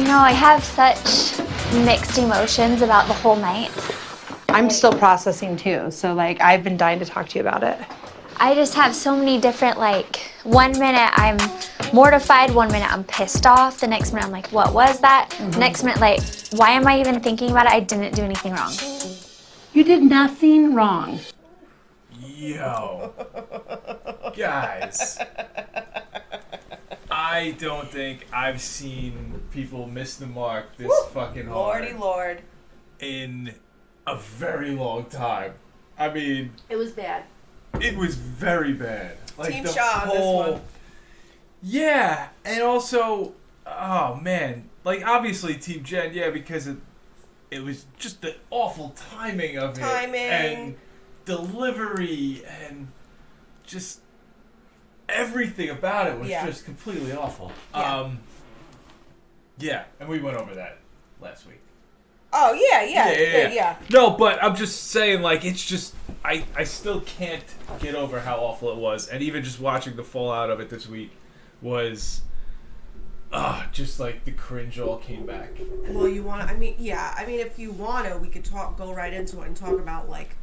I have such mixed emotions about the whole night. I'm still processing too, so like I've been dying to talk to you about it. I just have so many different, like, 1 minute I'm mortified, 1 minute I'm pissed off, the next minute I'm like, what was that? Next minute, like, why am I even thinking about it? I didn't do anything wrong. You did nothing wrong. Yo. Guys. I don't think I've seen people miss the mark this fucking hard. Lordy Lord. In a very long time. I mean... It was bad. It was very bad. Like Team the Shaw on whole... this one. Yeah, and also... Oh, man. Like, obviously Team Jen, yeah, because it was just the awful timing of it. And delivery and just... Everything about it was just completely awful. Yeah, and we went over that last week. Oh, yeah. No, but I'm just saying, like, it's just... I still can't get over how awful it was. And even just watching the fallout of it this week was... just like the cringe all came back. Well, you want to... I mean, if you want to, we could go right into it and talk about, like,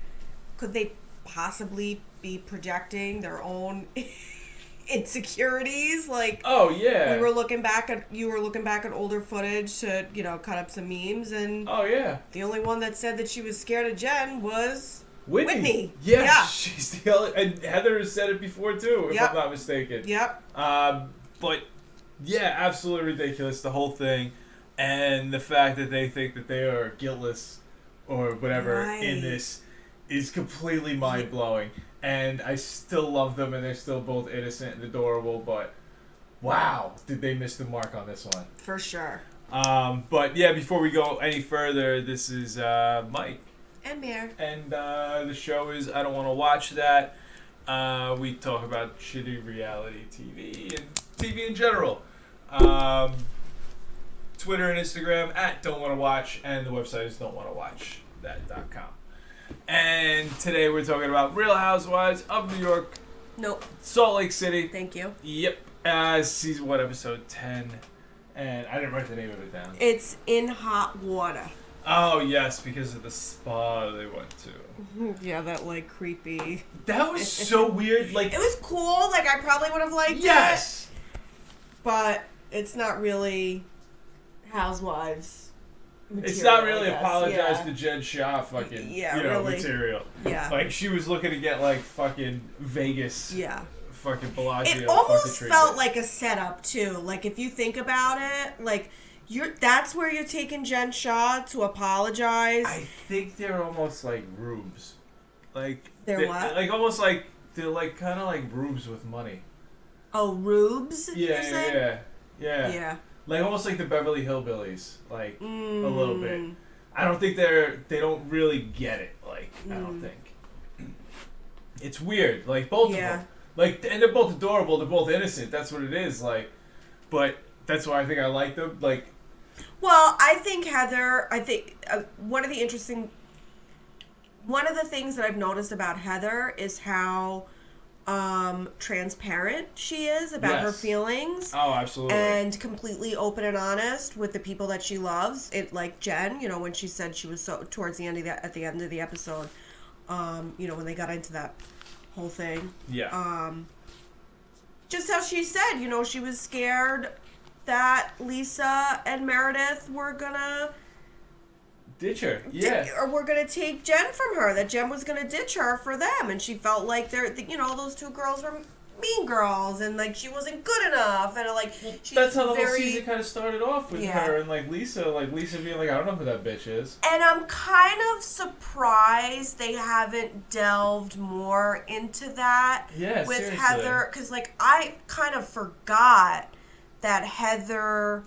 could they possibly be projecting their own... insecurities, like you were looking back at older footage to cut up some memes, and the only one that said that she was scared of Jen was Whitney. Yeah, she's the only, and Heather has said it before too, if I'm not mistaken. But yeah, absolutely ridiculous, the whole thing, and the fact that they think that they are guiltless or whatever in this is completely mind blowing. And I still love them, and they're still both innocent and adorable, but wow, did they miss the mark on this one. For sure. But yeah, before we go any further, this is Mike. And Mare. And the show is I Don't Want to Watch That. We talk about shitty reality TV and TV in general. Twitter and Instagram at Don't Want to Watch, and the website is don'twantowatchthat.com. And today we're talking about Real Housewives of New York. Nope. Salt Lake City. Thank you. Yep. Season 1, episode 10. And I didn't write the name of it down. It's In Hot Water. Oh, yes, because of the spa they went to. Yeah, that, like, creepy... That was so weird. Like, it was cool. Like, I probably would have liked it. But it's not really Housewives material, it's not really apologize to Jen Shah fucking, really. material. Yeah. Like, she was looking to get, like, fucking Vegas. Yeah. Fucking Bellagio. It almost felt like a setup, too. Like, if you think about it, like, that's where you're taking Jen Shah to apologize. I think they're almost like rubes. Like, they're what? Like, almost like, they're, like, kind of like rubes with money. Oh, rubes? Yeah. Like, almost like the Beverly Hillbillies, like, a little bit. I don't think they don't really get it, like, I don't think. It's weird, like, both of them. Like, and they're both adorable, they're both innocent, that's what it is, like, but that's why I think I like them, like. Well, I think Heather, one of the things that I've noticed about Heather is how transparent she is about her feelings. Oh, absolutely. And completely open and honest with the people that she loves. It, like Jen, when she said she was so towards the end of at the end of the episode, when they got into that whole thing. Yeah. Just how she said, she was scared that Lisa and Meredith were gonna ditch her, or we're gonna take Jen from her. That Jen was gonna ditch her for them, and she felt like those two girls were mean girls, and like she wasn't good enough, and like that's how the whole season kind of started off with her and like Lisa being like, I don't know who that bitch is. And I'm kind of surprised they haven't delved more into that with seriously. Heather, because like I kind of forgot that Heather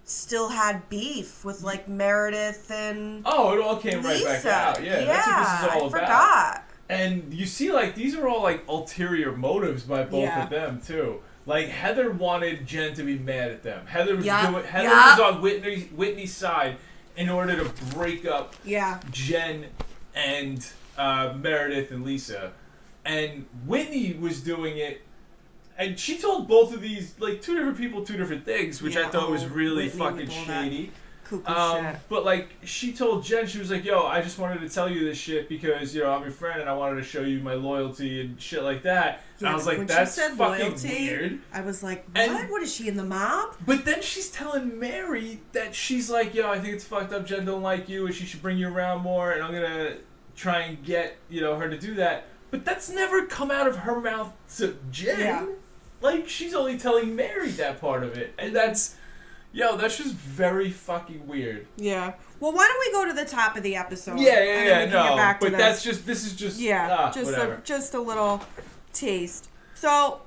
still had beef with like Meredith and it all came Lisa. Right back out. Yeah, that's what this is all about. Forgot. And you see, like, these are all like ulterior motives by both of them too. Like, Heather wanted Jen to be mad at them. Heather was was on Whitney's side in order to break up Jen and Meredith and Lisa, and Whitney was doing it And she told both of these, like, two different people, two different things, which I thought was really Whitney fucking with all shady. Cuckoo shit. But, like, she told Jen, she was like, yo, I just wanted to tell you this shit because, you know, I'm your friend and I wanted to show you my loyalty and shit like that. Yeah, and I was like, when that's she said fucking loyalty, weird. I was like, what? And- What is she, in the mob? But then she's telling Mary that she's like, yo, I think it's fucked up Jen don't like you and she should bring you around more and I'm going to try and get, you know, her to do that. But that's never come out of her mouth to Jen. Yeah. Like, she's only telling Mary that part of it. And that's just very fucking weird. Yeah. Well, why don't we go to the top of the episode? Yeah, and then we can get back to but this. this is just, Yeah, just a little taste. So,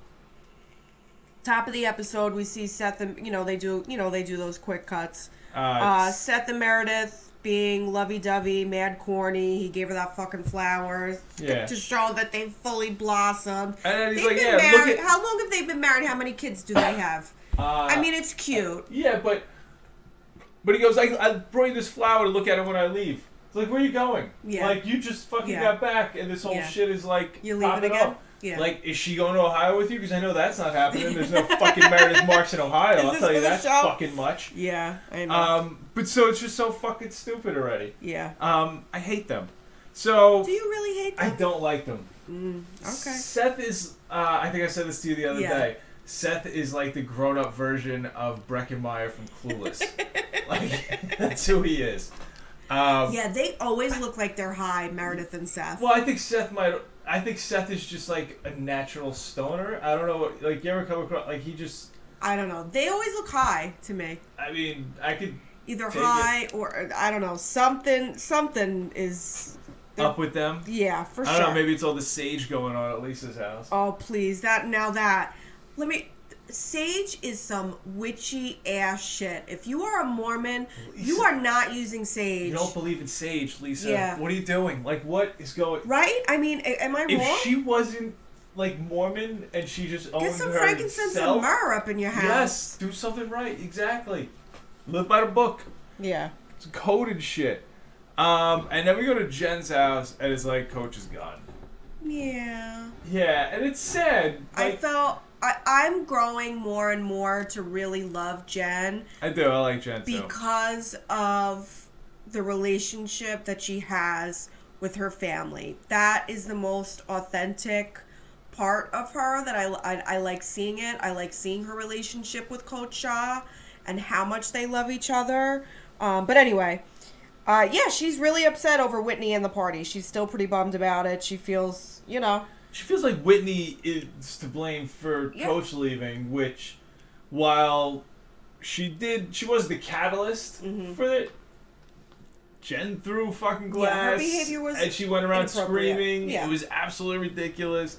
top of the episode, we see Seth and, they do those quick cuts. Seth and Meredith being lovey-dovey, mad corny. He gave her that fucking flowers to show that they've fully blossomed. And then he's They've like, been yeah, married. look at... How long have they been married? How many kids do they have? I mean, it's cute. Yeah, but he goes, I brought you this flower to look at it when I leave. It's like, where are you going? Yeah. Like, you just fucking got back, and this whole shit is like, You leaving popping again? up. Yeah. Like, is she going to Ohio with you? Because I know that's not happening. There's no fucking Meredith Marks in Ohio. I'll this tell you for the that show? fucking much. Yeah, I know. But so it's just so fucking stupid already. Yeah. I hate them. So Do you really hate them? I don't like them. Okay. Seth is, I think I said this to you the other day. Seth is like the grown-up version of Breckenmeyer from Clueless. Like, that's who he is. Yeah, they always look like they're high, Meredith and Seth. Well, I think Seth is just like a natural stoner. I don't know, like, you ever come across, like, he just... I don't know. They always look high to me. I mean, I could... Either high or, I don't know, something is... Up with them? Yeah, for sure. I don't know, maybe it's all the sage going on at Lisa's house. Oh, please. Sage is some witchy ass shit. If you are a Mormon, Lisa, you are not using sage. You don't believe in sage, Lisa. Yeah. What are you doing? Like, what is going... Right? I mean, am I wrong? If she wasn't, like, Mormon and she just owned Get some herself... frankincense and myrrh up in your house. Yes, do something right. Exactly. Live by the book. Yeah. It's code and shit. And then we go to Jen's house and it's like, Coach is gone. Yeah. Yeah, and it's sad. Like, I'm growing more and more to really love Jen. I do. I like Jen too. Because of the relationship that she has with her family. That is the most authentic part of her that I like seeing it. I like seeing her relationship with Coach Shaw and how much they love each other. But anyway, yeah, she's really upset over Whitney and the party. She's still pretty bummed about it. She feels, She feels like Whitney is to blame for Coach leaving, which, while she was the catalyst for it, Jen threw fucking glass. Yeah, her behavior was and she went around screaming. Yeah. It was absolutely ridiculous.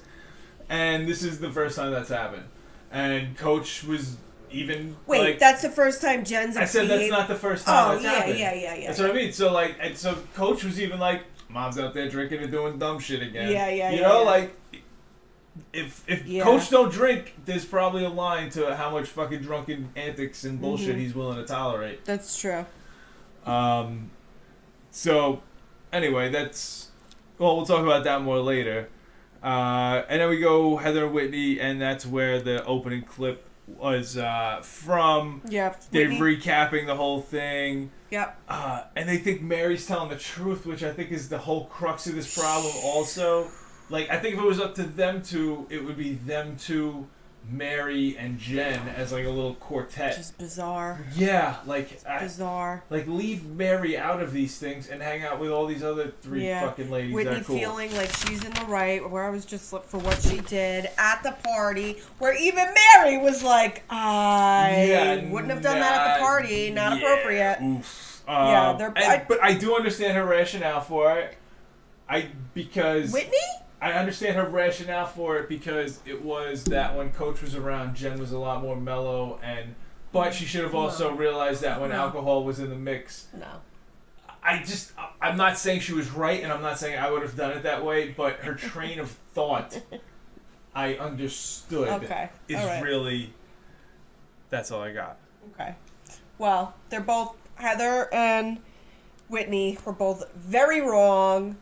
And this is the first time that's happened. And Coach was even... Wait, that's the first time Jen's... I said that's not the first time that's happened. Yeah. That's what I mean. So, like, and so Coach was even like, Mom's out there drinking and doing dumb shit again. Yeah. Like, if Coach don't drink, there's probably a line to how much fucking drunken antics and bullshit he's willing to tolerate. That's true. So, anyway, we'll talk about that more later. And then we go Heather and Whitney, and that's where the opening clip was from. Yeah. They're Whitney. recapping the whole thing. Yep. And they think Mary's telling the truth, which I think is the whole crux of this problem also. Like, I think if it was up to them two, it would be them two, Mary and Jen, as like a little quartet. Which is bizarre. Yeah, like... Bizarre. Like, leave Mary out of these things and hang out with all these other three fucking ladies Whitney that are cool. feeling like she's in the right, where I was just for what she did at the party, where even Mary was like, I wouldn't have done that at the party, not appropriate. Oof. But I do understand her rationale for it. Because... Whitney? I understand her rationale for it because it was that when Coach was around, Jen was a lot more mellow, but she should have also realized that when alcohol was in the mix. No. I'm not saying she was right, and I'm not saying I would have done it that way, but her train of thought, I understood, is really, that's all I got. Okay. Well, they're both, Heather and Whitney were both very wrong.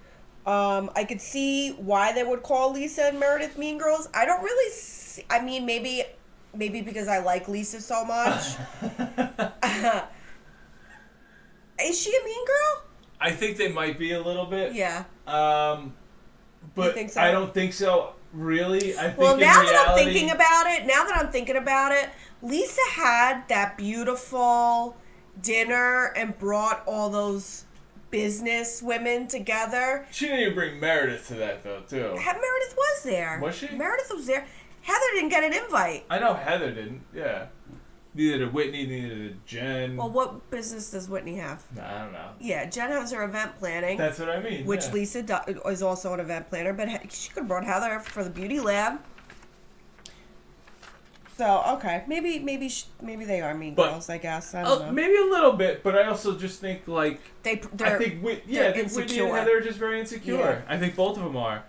I could see why they would call Lisa and Meredith mean girls. I don't really I mean, maybe because I like Lisa so much. Is she a mean girl? I think they might be a little bit. Yeah. But You think so? I don't think so. Really, I think. Well, in now reality, that I'm thinking about it, Lisa had that beautiful dinner and brought all those business women together. she didn't even bring Meredith to that though, too. Meredith was there. Was she? Meredith was there. Heather didn't get an invite. I know Heather didn't. Yeah. Neither did Whitney. Neither did Jen. Well, what business does Whitney have? I don't know. Yeah, Jen has her event planning. That's what I mean. Which yeah. Lisa is also an event planner, but she could have brought Heather for the beauty lab. So okay, maybe they are mean girls. I guess I don't know. Maybe a little bit, but I also just think like I think Whitney and Heather are just very insecure. Yeah. I think both of them are,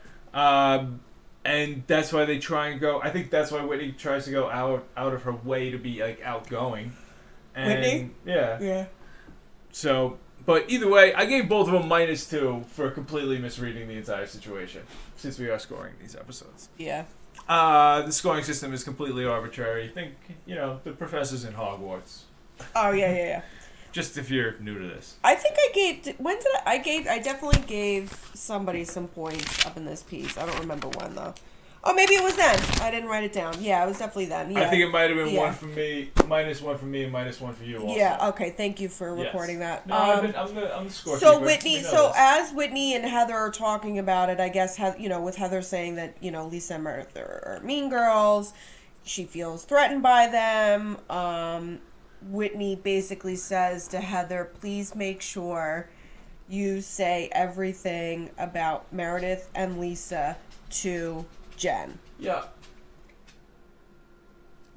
and that's why they try and go. I think that's why Whitney tries to go out of her way to be like outgoing. And, Whitney? Yeah. Yeah. So, but either way, I gave both of them -2 for completely misreading the entire situation. Since we are scoring these episodes. Yeah. The scoring system is completely arbitrary. Think, the professor's in Hogwarts. Oh yeah. Just if you're new to this. I think I gave. When did I definitely gave somebody some points up in this piece. I don't remember when though. Oh, maybe it was then. I didn't write it down. Yeah, it was definitely then. Yeah. I think it might have been -1 for me, -1 for me, and -1 for you. Also. Yeah. Okay. Thank you for recording that. No, I'm the scorekeeper. So Whitney. So as Whitney and Heather are talking about it, I guess with Heather saying that Lisa and Meredith are mean girls, she feels threatened by them. Whitney basically says to Heather, "Please make sure you say everything about Meredith and Lisa to Jen." Yeah.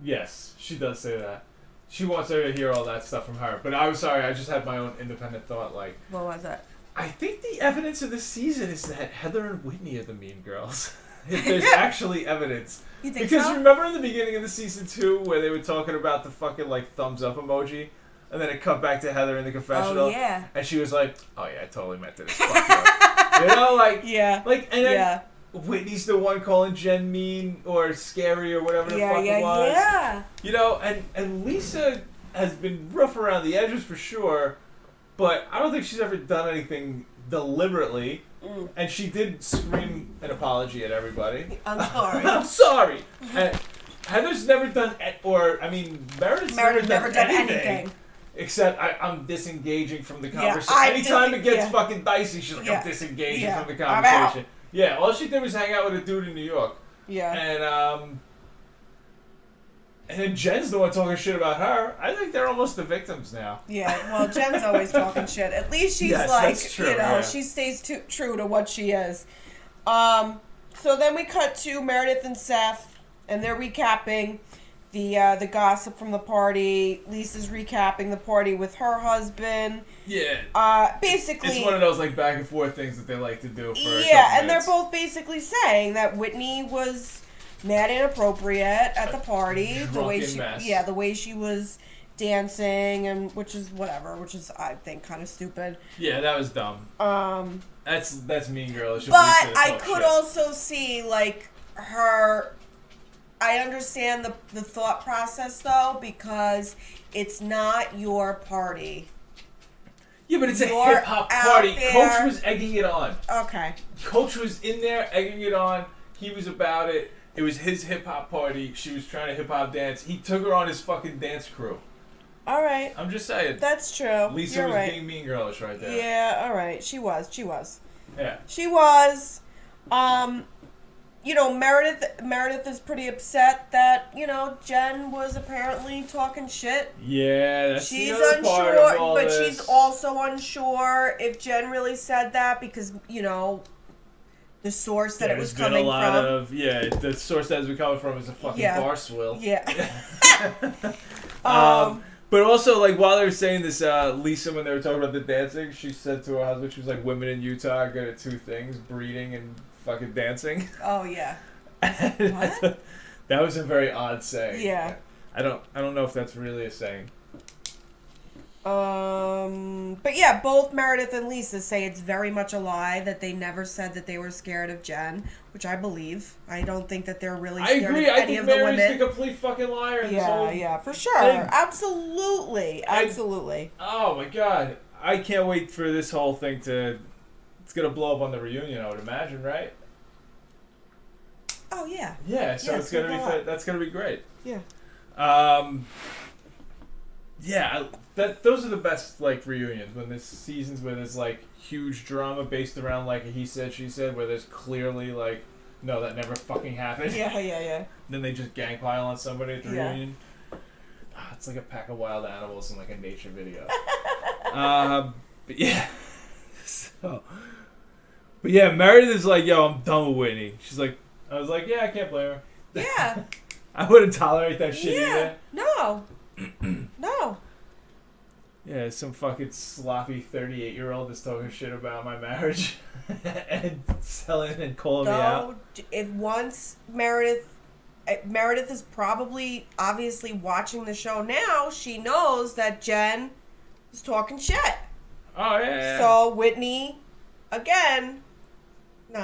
Yes, she does say that. She wants her to hear all that stuff from her. But I'm sorry, I just had my own independent thought. Like, What was that? I think the evidence of this season is that Heather and Whitney are the mean girls. If there's actually evidence. You think Because so? remember in the beginning of the season 2 where they were talking about the fucking thumbs up emoji? And then it cut back to Heather in the confessional. Oh, yeah. And she was like, "Oh yeah, I totally meant it. It's fucked up." Yeah. And then Whitney's the one calling Jen mean or scary or whatever the fuck it was. Yeah. And Lisa has been rough around the edges for sure, but I don't think she's ever done anything deliberately. And she did scream an apology at everybody. I'm sorry. I'm sorry. And Heather's never done, Meredith's never done anything. Except I'm disengaging from the conversation. Anytime it gets fucking dicey, she's like, I'm disengaging from the conversation. Yeah, all she did was hang out with a dude in New York. Yeah. And then Jen's the one talking shit about her. I think they're almost the victims now. Yeah, well, Jen's always talking shit. At least she's that's true, she stays true to what she is. So then we cut to Meredith and Seth, and they're recapping the gossip from the party. Lisa's recapping the party with her husband. Yeah. Basically, it's one of those back and forth things that they like to do for a couple and minutes. they're both basically saying that Whitney was mad and inappropriate at the party. The way she was dancing, and which is I think kind of stupid. Yeah, that was dumb. That's mean girlish. But I could also see her. I understand the thought process though, because it's not your party. Yeah, but it's a hip hop party. Coach was egging it on. Okay. Coach was in there egging it on. He was about it. It was his hip hop party. She was trying to hip hop dance. He took her on his fucking dance crew. All right. I'm just saying. That's true. Lisa was being mean girlish right there. Yeah. All right. She was. Yeah. She was. Meredith is pretty upset that Jen was apparently talking shit. Yeah, that's she's the other unsure, part of all but this. she's also unsure if Jen really said that because the source that it was coming from. The source that it's been coming from is a fucking bar swill. Yeah. But also, while they were saying this, Lisa, when they were talking about the dancing, she said to her husband, she was like, "Women in Utah are good at 2 things: breeding and fucking dancing." Oh yeah. What? That was a very odd saying. Yeah. I don't know if that's really a saying. But yeah, both Meredith and Lisa say it's very much a lie that they never said that they were scared of Jen, which I believe. I don't think that they're really scared agree. of I any think of the Mary's women. the complete fucking liar. In this whole Yeah, for sure. thing. Absolutely. Oh my god. I can't wait for this whole thing to... It's going to blow up on the reunion, I would imagine, right? Oh, yeah. Yeah, so Yeah, it's going to be... blow up. That's going to be great. Yeah. Yeah, those are the best, like, reunions. When there's seasons where there's, like, huge drama based around, like, a he said, she said, where there's clearly, like, no, that never fucking happened. Yeah. Then they just gang pile on somebody at the Yeah. reunion. It's like a pack of wild animals in, like, a nature video. But yeah. But yeah, Meredith is like, yo, I'm done with Whitney. She's like, I was like, yeah, I can't blame her. Yeah. I wouldn't tolerate that shit Yeah. either. No. No. Yeah, some fucking sloppy 38-year-old that's talking shit about my marriage and selling and calling me out. If once Meredith is probably obviously watching the show now, she knows that Jen is talking shit. Oh, yeah. So Whitney, not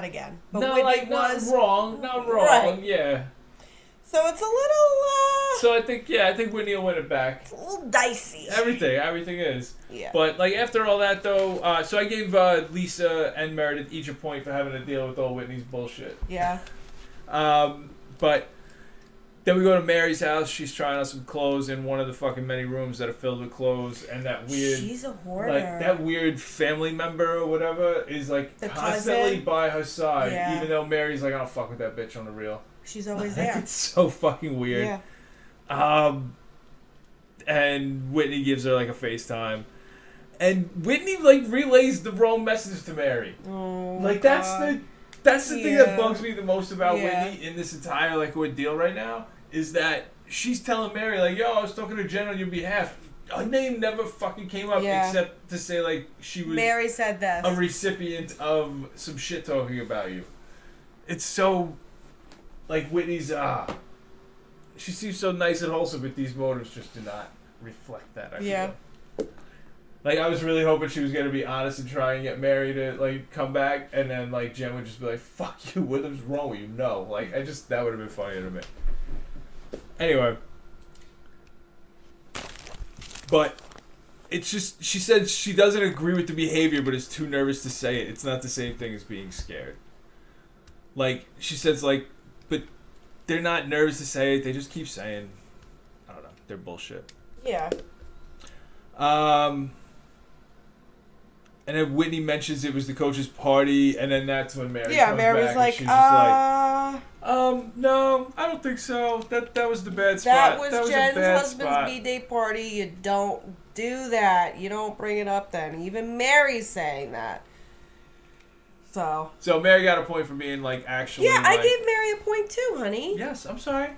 again, but no, Whitney like, was not wrong, right. yeah. So it's a little, So I think Whitney will win it back. it's a little dicey. Everything is. Yeah. But, like, after all that, though, so I gave Lisa and Meredith each a point for having to deal with all Whitney's bullshit. Yeah. But then we go to Mary's house. She's trying on some clothes in one of the fucking many rooms that are filled with clothes, and that weird... She's a hoarder. Like, that weird family member or whatever is, like, The constantly cousin? by her side, Yeah. even though Mary's like, I don't fuck with that bitch on the real. She's always Like, there. it's so fucking weird. Yeah. And Whitney gives her, like, a FaceTime. And Whitney, like, relays the wrong message to Mary. Oh, Like, God. that's the thing Yeah. that bugs me the most about Yeah. Whitney in this entire, like, ordeal right now, is that she's telling Mary, like, yo, I was talking to Jen on your behalf. Her name never fucking came up Yeah. except to say, like, she was Mary said this. a recipient of some shit talking about you. It's so, like, Whitney's, she seems so nice and wholesome, but these motives just do not reflect that, I Yeah. feel. Like, I was really hoping she was going to be honest and try and get Mary to, like, come back, and then, like, Jen would just be like, fuck you, what is wrong with you? No. Like, that would have been funnier to me. Anyway. But it's just, she said she doesn't agree with the behavior, but is too nervous to say it. It's not the same thing as being scared. Like, she says, like, but they're not nervous to say it. They just keep saying, I don't know, they're bullshit. Yeah. And then Whitney mentions it was the coach's party, and then that's when Mary Yeah, comes Mary was back, like, and she's just like, no, I don't think so. That was the bad spot. That a was Jen's bad husband's spot. B-Day party. You don't do that. You don't bring it up then. Even Mary's saying that. So Mary got a point for being, like, actually... yeah, I like, gave Mary a point too, honey. Yes, I'm sorry.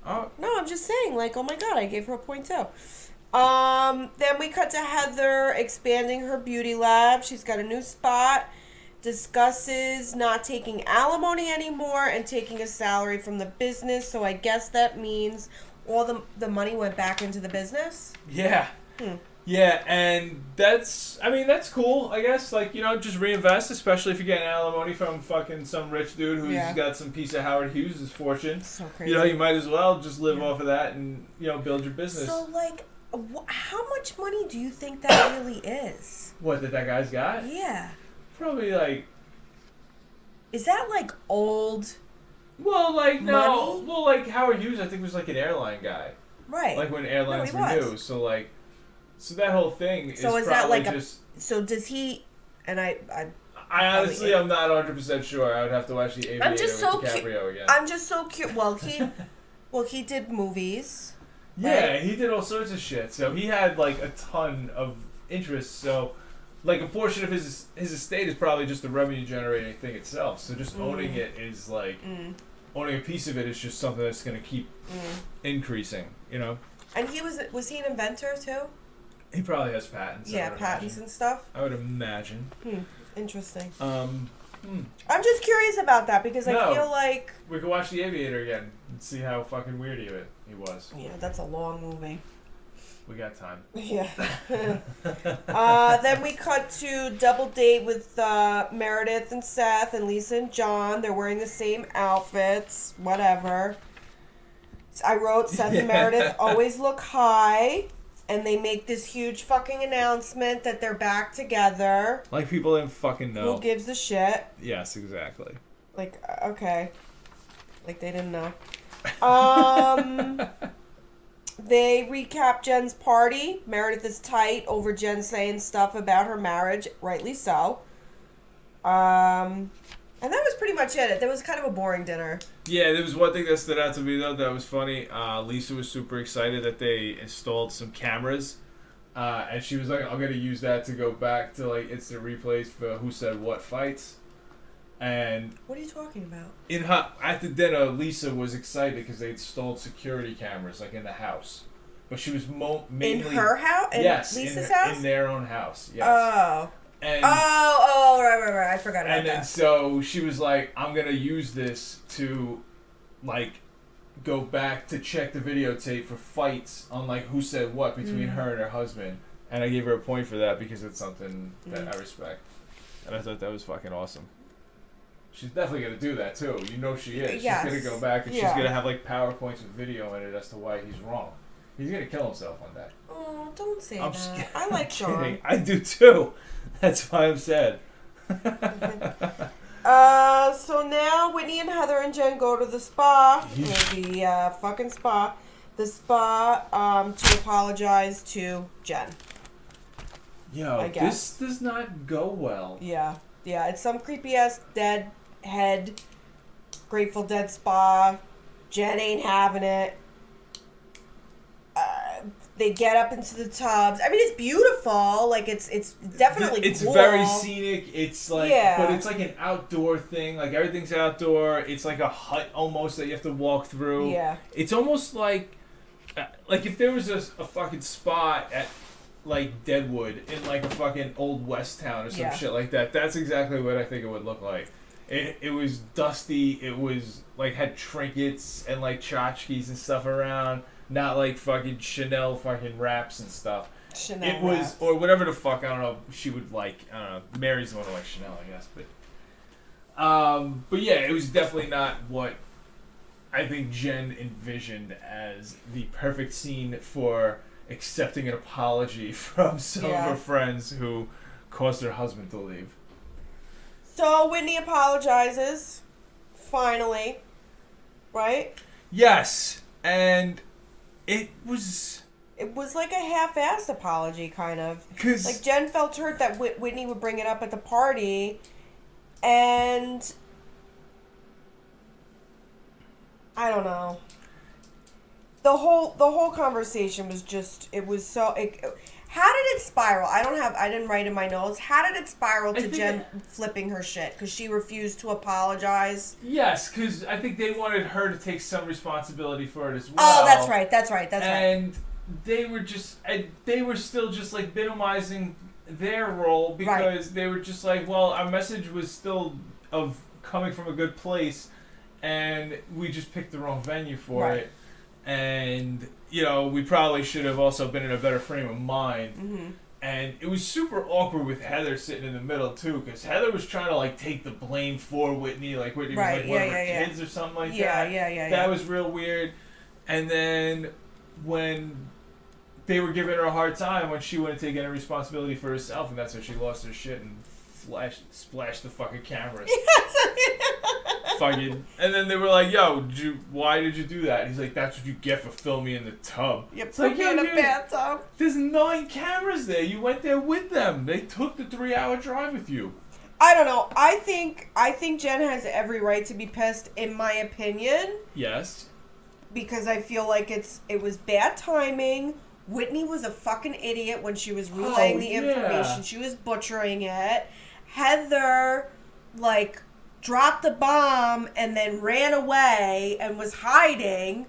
No, I'm just saying, like, oh my God, I gave her a point too. Then we cut to Heather expanding her beauty lab. She's got a new spot. Discusses not taking alimony anymore and taking a salary from the business. So I guess that means all the money went back into the business. Yeah. Yeah, and that's cool, I guess. Like, just reinvest, especially if you're getting alimony from fucking some rich dude who's got some piece of Howard Hughes' fortune. So crazy. You might as well just live off of that and, build your business. So, like, how much money do you think that really is? What, that guy's got? Yeah. Probably, like... Is that, like, old Well, like, no. money? Well, like, Howard Hughes, I think, was, like, an airline guy. Right. Like, when airlines he were was. new. So, like... So that whole thing So is probably that like just... So does he... And I honestly, I'm not 100% sure. I would have to watch The Aviator I'm just so with DiCaprio again. I'm just so curious. Well, he did movies. Yeah, right? he did all sorts of shit. So he had, like, a ton of interest. So, like, a portion of his estate is probably just the revenue-generating thing itself. So just owning it is, like... Owning a piece of it is just something that's going to keep increasing, And was he an inventor, too? He probably has patents. Yeah, patents and stuff. I would imagine. Interesting. I'm I'm just curious about that because I feel like... We could watch The Aviator again and see how fucking weird he was. Yeah, that's a long movie. We got time. Yeah. Then we cut to double date with Meredith and Seth and Lisa and John. They're wearing the same outfits. Whatever. I wrote Seth and Meredith always look high. And they make this huge fucking announcement that they're back together. Like people didn't fucking know. Who gives a shit? Yes, exactly. Like, okay. Like they didn't know. They recap Jen's party. Meredith is tight over Jen saying stuff about her marriage, rightly so. And that was pretty much it. There was kind of a boring dinner. Yeah, there was one thing that stood out to me though that was funny. Lisa was super excited that they installed some cameras, and she was like, "I'm gonna use that to go back to like instant replays for Who Said What fights." And what are you talking about? At the dinner, Lisa was excited because they installed security cameras like in the house, but she was mainly in her house. Yes, Lisa's house. In their own house. Yes. Oh. And, right. I forgot about that. And then so she was like, "I'm gonna use this to, like, go back to check the videotape for fights on like Who Said What between her and her husband." And I gave her a point for that because it's something that I respect, and I thought that was fucking awesome. She's definitely gonna do that too. You know she is. Yes. She's gonna go back and she's gonna have like PowerPoints with video in it as to why he's wrong. He's gonna kill himself one day. Oh, don't say I'm that. I like Sean. I do too. That's why I'm sad. So now Whitney and Heather and Jen go to the spa. The fucking spa. The spa to apologize to Jen. Yo, this does not go well. Yeah. It's some creepy ass dead head Grateful Dead spa. Jen ain't having it. They get up into the tubs. I mean, it's beautiful. Like, it's definitely It's cool. very scenic. It's like, but it's like an outdoor thing. Like, everything's outdoor. It's like a hut almost that you have to walk through. Yeah. It's almost like if there was a fucking spot at, like, Deadwood in, like, a fucking old West town or some shit like that. That's exactly what I think it would look like. It was dusty. It was, like, had trinkets and, like, tchotchkes and stuff around. Not like fucking Chanel fucking wraps and stuff. Chanel it was, wraps. or whatever the fuck, I don't know, she would like, I don't know, Mary's the one who likes Chanel, I guess, but yeah, it was definitely not what I think Jen envisioned as the perfect scene for accepting an apology from some of her friends who caused her husband to leave. So Whitney apologizes, finally, right? Yes, and it was like a half-assed apology, kind of. Cause like, Jen felt hurt that Whitney would bring it up at the party, and I don't know. The whole conversation was just, it was so. How did it spiral? I didn't write in my notes. How did it spiral to Jen flipping her shit because she refused to apologize? Yes, because I think they wanted her to take some responsibility for it as well. Oh, that's right. And they were still just like minimizing their role because they were just like, well, our message was still of coming from a good place, and we just picked the wrong venue for it. And, you know, we probably should have also been in a better frame of mind. Mm-hmm. And it was super awkward with Heather sitting in the middle, too, because Heather was trying to, like, take the blame for Whitney. Like, Whitney was, like, one of her kids or something like that. That was real weird. And then when they were giving her a hard time when she wouldn't take any responsibility for herself, and that's when she lost her shit and splashed the fucking cameras. Fucking, and then they were like, "Yo, why did you do that?" And he's like, "That's what you get for filming in the tub." It's like, in a bathtub. There's 9 cameras there. You went there with them. They took the 3-hour drive with you. I don't know. I think Jen has every right to be pissed, in my opinion. Yes. Because I feel like it was bad timing. Whitney was a fucking idiot when she was relaying the information. She was butchering it. Heather, like, dropped the bomb and then ran away and was hiding.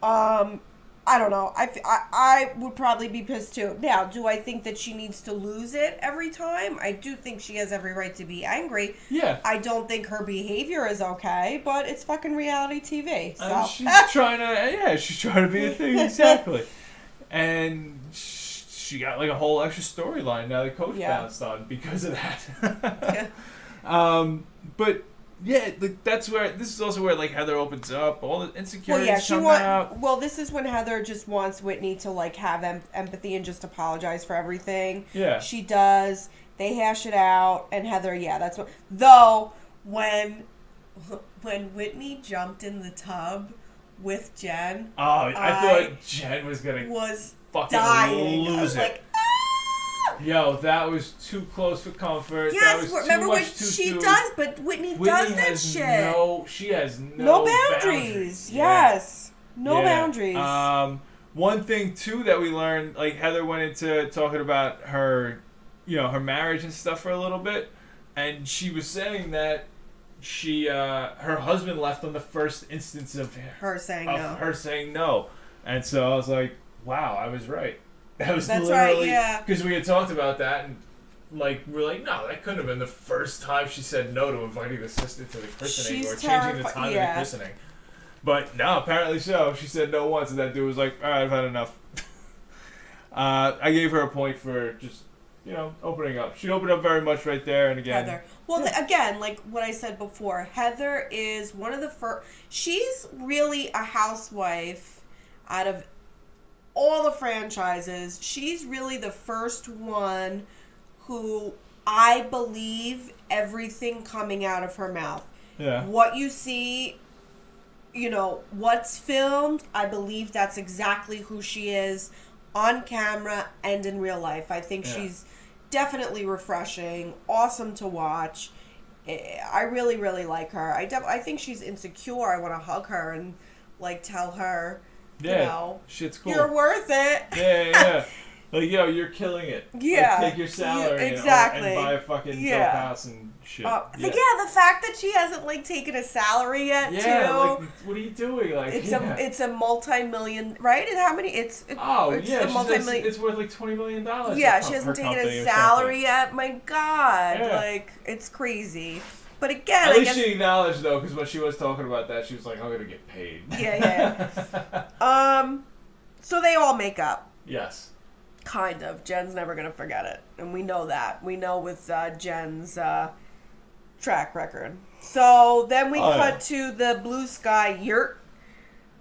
I don't know. I would probably be pissed too. Now, do I think that she needs to lose it every time? I do think she has every right to be angry. Yeah. I don't think her behavior is okay, but it's fucking reality TV. So. She's trying to be a thing, exactly. and she got like a whole extra storyline now that Coach bounced on because of that. But yeah, like this is also where like Heather opens up all the insecurities come out. Well, this is when Heather just wants Whitney to like have empathy and just apologize for everything. Yeah, she does. They hash it out, and Heather, that's what. Though when Whitney jumped in the tub with Jen, I thought Jen was gonna fucking dying. lose it. Like, yo, that was too close for comfort. Yes, that was remember too what much too she soon. does, but Whitney does that shit. She has no boundaries. Yes, no boundaries. One thing too that we learned, like Heather went into talking about her, her marriage and stuff for a little bit, and she was saying that her husband left on the first instance of her saying no, and so I was like, wow, I was right. That's literally right, because we had talked about that, and like we're like, no, that couldn't have been the first time she said no to inviting the sister to the christening or changing the time of the christening. But no, apparently so. She said no once, and that dude was like, all right, I've had enough. I gave her a point for just opening up. She opened up very much right there, and again, Heather. Well, again, like what I said before, Heather is one of the first. She's really a housewife out of all the franchises. She's really the first one who I believe everything coming out of her mouth. Yeah. What you see, what's filmed, I believe that's exactly who she is on camera and in real life. I think she's definitely refreshing, awesome to watch. I really, really like her. I think she's insecure. I want to hug her and like tell her, shit's cool. You're worth it. Yeah. Like, you're killing it. Yeah. Like, take your salary exactly. and buy a fucking dope house and shit. The fact that she hasn't like taken a salary yet too. Like, what are you doing? Like, it's a multi-million, right? And how many? It's a multi-million. It's worth like $20 million. Yeah, she hasn't taken a salary yet. My God, like it's crazy. But again, at least she acknowledged though, because when she was talking about that, she was like, "I'm gonna get paid." Yeah. So they all make up. Yes. Kind of. Jen's never gonna forget it, and we know that. We know with Jen's track record. So then we cut to the Blue Sky yurt.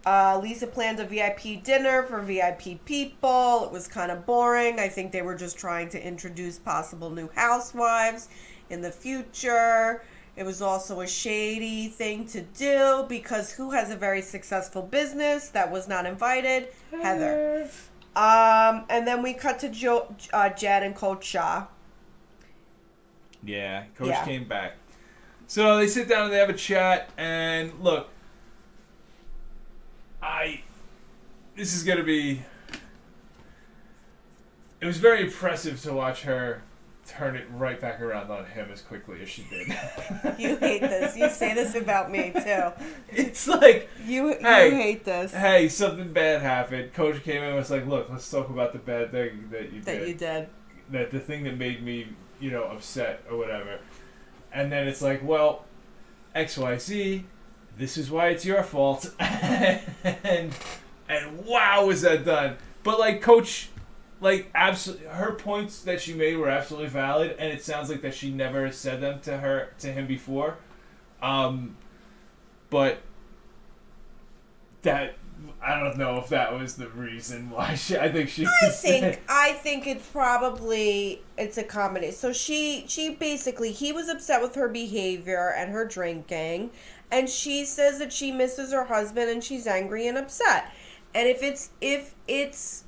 Lisa planned a VIP dinner for VIP people. It was kind of boring. I think they were just trying to introduce possible new housewives in the future. It was also a shady thing to do because who has a very successful business that was not invited? Heather. And then we cut to Jed and Coach Shaw. Yeah, Coach came back. So they sit down and they have a chat, and look, this is going to be... It was very impressive to watch her turn it right back around on him as quickly as she did. You hate this. You say this about me, too. It's like... You hate this. Hey, something bad happened. Coach came in and was like, look, let's talk about the bad thing that you did. That the thing that made me, upset or whatever. And then it's like, well, XYZ, this is why it's your fault. and wow, was that done. But, like, Coach... Like, absolutely, her points that she made were absolutely valid, and it sounds like that she never said them to him before. But that, I don't know if that was the reason why I think it's a combination. So she basically, he was upset with her behavior and her drinking, and she says that she misses her husband and she's angry and upset. And if it's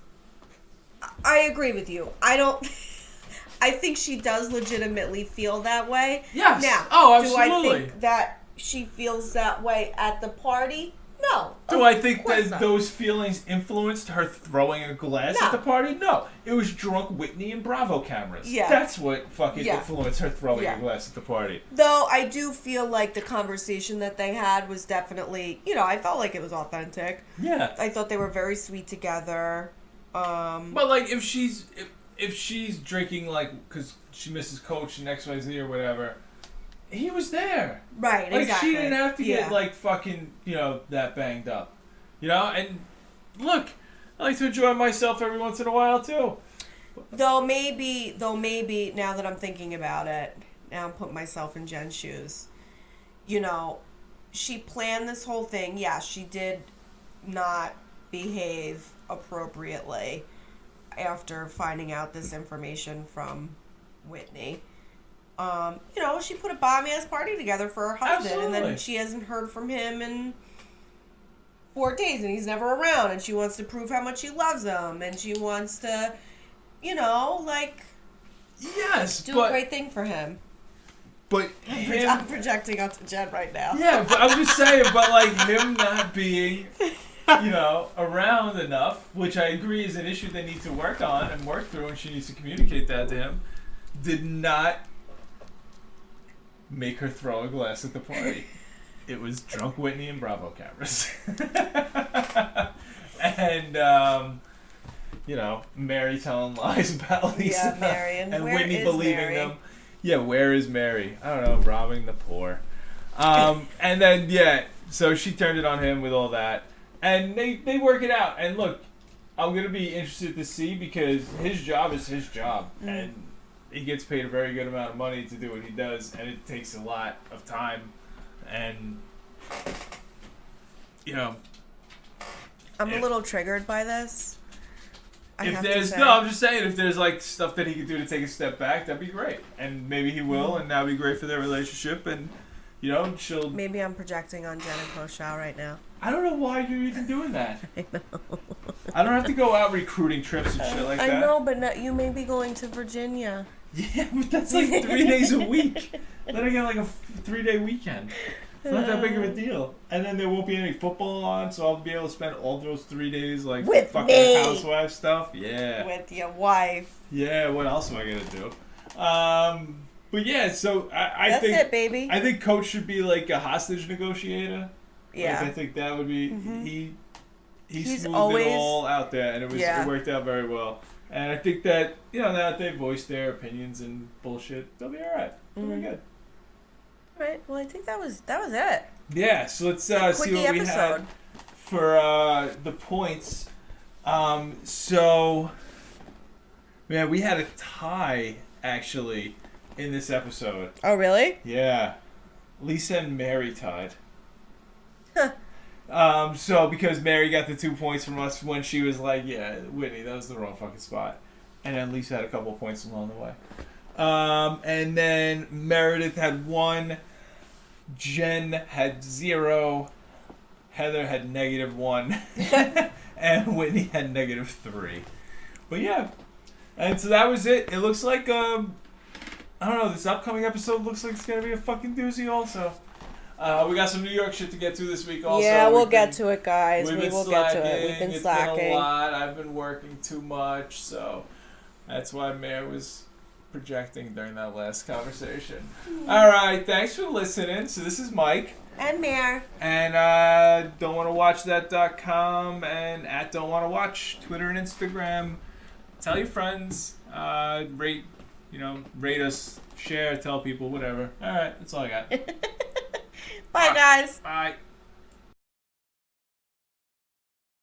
I agree with you. I think she does legitimately feel that way. Yes. Now, absolutely. Do I think that she feels that way at the party? No. Do I think that those feelings influenced her throwing a glass at the party? No. It was drunk Whitney and Bravo cameras. Yeah. That's what fucking influenced her throwing a glass at the party. Though I do feel like the conversation that they had was definitely, I felt like it was authentic. Yeah. I thought they were very sweet together. But like if she's drinking like because she misses Coach and XYZ or whatever, he was there. Right, like, exactly. She didn't have to get like fucking that banged up, and look, I like to enjoy myself every once in a while too. Though maybe, now that I'm thinking about it, now I'm putting myself in Jen's shoes. You know, she planned this whole thing. Yeah, she did not behave appropriately after finding out this information from Whitney. You know, she put a bomb-ass party together for her husband, Absolutely. and then she hasn't heard from him in 4 days, and he's never around, and she wants to prove how much she loves him, and she wants to, you know, like, Yes, do a great thing for him. But I'm projecting onto Jen right now. Yeah, but I'm just saying, but like him not being, you know, around enough, which I agree is an issue they need to work on and work through, and she needs to communicate that to him, did not make her throw a glass at the party. It was drunk Whitney and Bravo cameras. And, you know, Mare telling lies about Lisa. Yeah, Mare. And where Whitney is believing Mare? them. Yeah, where is Mare? I don't know, robbing the poor. And then, yeah, so she turned it on him with all that. And they work it out. And look, I'm going to be interested to see because his job is his job. And he gets paid a very good amount of money to do what he does. And it takes a lot of time. And, you know. I'm a little triggered by this. If there's I'm just saying, if there's like stuff that he could do to take a step back, that'd be great, and maybe he will, and that'd be great for their relationship, and you know, she'll. Maybe I'm projecting on Jen and Poshao right now. I don't know why you're even doing that. I know. I don't have to go out recruiting trips and shit like that. I know, but not, you may be going to Virginia. Yeah, but that's like 3 days a week. Then I get like a 3-day weekend. It's not that big of a deal. And then there won't be any football on, so I'll be able to spend all those 3 days like with fucking me. Housewives stuff. Yeah. With your wife. Yeah, what else am I gonna do? But yeah, so I That's think it, baby. I think Coach should be like a hostage negotiator. Yeah. Like, I think that would be he smoothed always, it all out there, and it worked out very well. And I think that now that they voiced their opinions and bullshit, they'll be all right. They'll be good. Right. Well, I think that was it. Yeah. So let's see what we had for the points. So man, we had a tie actually in this episode. Oh, really? Yeah. Lisa and Mare tied. So because Mare got the 2 points from us when she was like, yeah, Whitney, that was the wrong fucking spot. And then Lisa had a couple of points along the way. And then Meredith had 1. Jen had 0. Heather had -1. And Whitney had -3. But yeah. And so that was it. It looks like, I don't know, this upcoming episode looks like it's going to be a fucking doozy also. We got some New York shit to get to this week also. Yeah, we'll get to it, guys. We will get to it. We've been It's slacking. been a lot. I've been working too much, so that's why Mare was projecting during that last conversation. All right, thanks for listening. So this is Mike. And Mare. And don'twantawatchthat.com and at don'twantawatch, Twitter and Instagram. Tell your friends. Rate us, share, tell people, whatever. All right, that's all I got. Bye, guys. Bye.